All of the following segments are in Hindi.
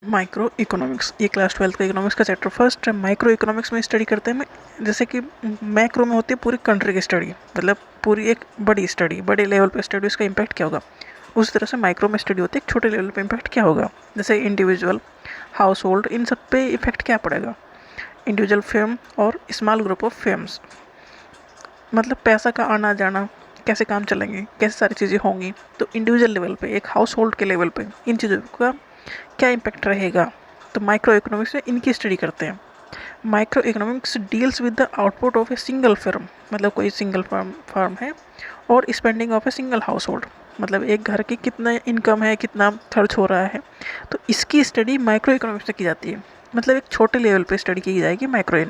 माइक्रो इकोनॉमिक्स, ये क्लास 12 का इकोनॉमिक्स का चैप्टर फर्स्ट है। माइक्रो इकोनॉमिक्स में स्टडी करते हैं जैसे कि मैक्रो में होती है पूरी कंट्री की स्टडी, मतलब पूरी एक बड़ी स्टडी, बड़े लेवल पे स्टडी, उसका इम्पैक्ट क्या होगा। उसी तरह से माइक्रो में स्टडी होती है एक छोटे लेवल पे इम्पैक्ट क्या होगा, जैसे इंडिविजुअल, हाउस होल्ड, इन सब पे इफेक्ट क्या पड़ेगा। इंडिविजुअल फर्म और स्मॉल ग्रुप ऑफ फर्म्स, मतलब पैसा का आना जाना, कैसे काम चलेंगे, कैसे सारी चीज़ें होंगी। तो इंडिविजुअल लेवल पे, एक हाउस होल्ड के लेवल पे इन चीज़ों का क्या इम्पैक्ट रहेगा। तो माइक्रो इकोनॉमिक्स में इनकी स्टडी करते हैं। Micro economics deals with the output of a single firm, मतलब कोई सिंगल फर्म है, और spending of a single house hold, मतलब एक घर की कितना इनकम है, कितना खर्च हो रहा है। तो इसकी स्टडी माइक्रो इकोनॉमिक्स में की जाती है, मतलब एक छोटे लेवल पे स्टडी की जाएगी माइक्रो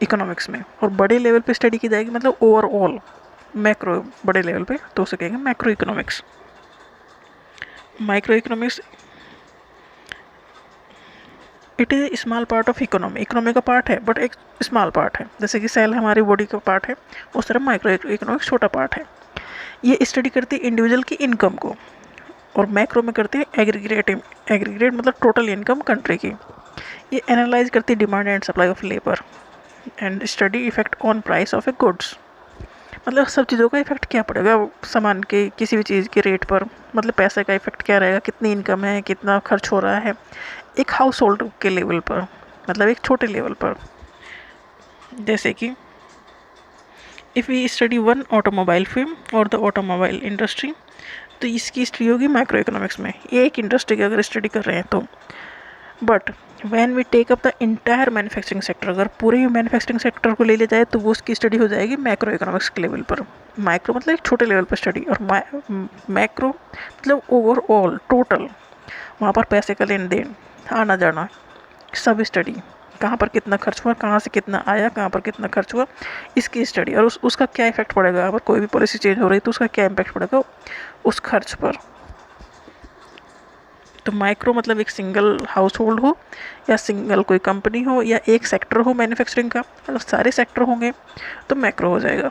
इकोनॉमिक्स में, और बड़े लेवल पे स्टडी की जाएगी मतलब ओवरऑल मैक्रो बड़े लेवल पे, तो उसे कहेंगे macro economics. Micro economics it is small part of economy, economy का पार्ट है बट एक स्मॉल पार्ट है, जैसे कि सेल हमारी बॉडी का पार्ट है, उस तरह माइक्रो इकोनॉमिक्स छोटा पार्ट है। ये स्टडी करती है इंडिविजुअल की इनकम को, और मैक्रो में करती है एग्रीगेट मतलब टोटल इनकम कंट्री की। ये एनालाइज करती है demand and supply of labour and study effect on price of A goods, मतलब सब चीज़ों का इफेक्ट क्या पड़ेगा सामान के, किसी भी चीज़ के रेट पर, मतलब पैसे का इफेक्ट क्या रहेगा, कितनी इनकम है, कितना खर्च हो रहा है एक हाउस होल्ड के लेवल पर, मतलब एक छोटे लेवल पर। जैसे कि if we study one automobile film और द ऑटोमोबाइल इंडस्ट्री, तो इसकी हिस्ट्री होगी माइक्रो इकोनॉमिक्स में, ये एक इंडस्ट्री की अगर स्टडी कर रहे हैं तो। But when we take up the entire manufacturing sector, अगर पूरे मैन्युफैक्चरिंग सेक्टर को ले लिया जाए तो वो उसकी स्टडी हो जाएगी मैक्रो इकोनॉमिक्स के लेवल पर। माइक्रो मतलब एक छोटे लेवल पर स्टडी, और मैक्रो मतलब ओवरऑल टोटल, वहाँ पर पैसे का लेन देन, आना जाना, सब स्टडी, कहाँ पर कितना खर्च हुआ, कहाँ से कितना आया, कहाँ पर कितना खर्च हुआ, इसकी स्टडी, और उसका क्या इफेक्ट पड़ेगा, अगर कोई भी पॉलिसी चेंज हो रही है तो उसका क्या इम्पैक्ट पड़ेगा उस खर्च पर। तो माइक्रो मतलब एक सिंगल हाउस होल्ड हो, या सिंगल कोई कंपनी हो, या एक सेक्टर हो मैन्युफैक्चरिंग का, अगर सारे सेक्टर होंगे तो मैक्रो हो जाएगा।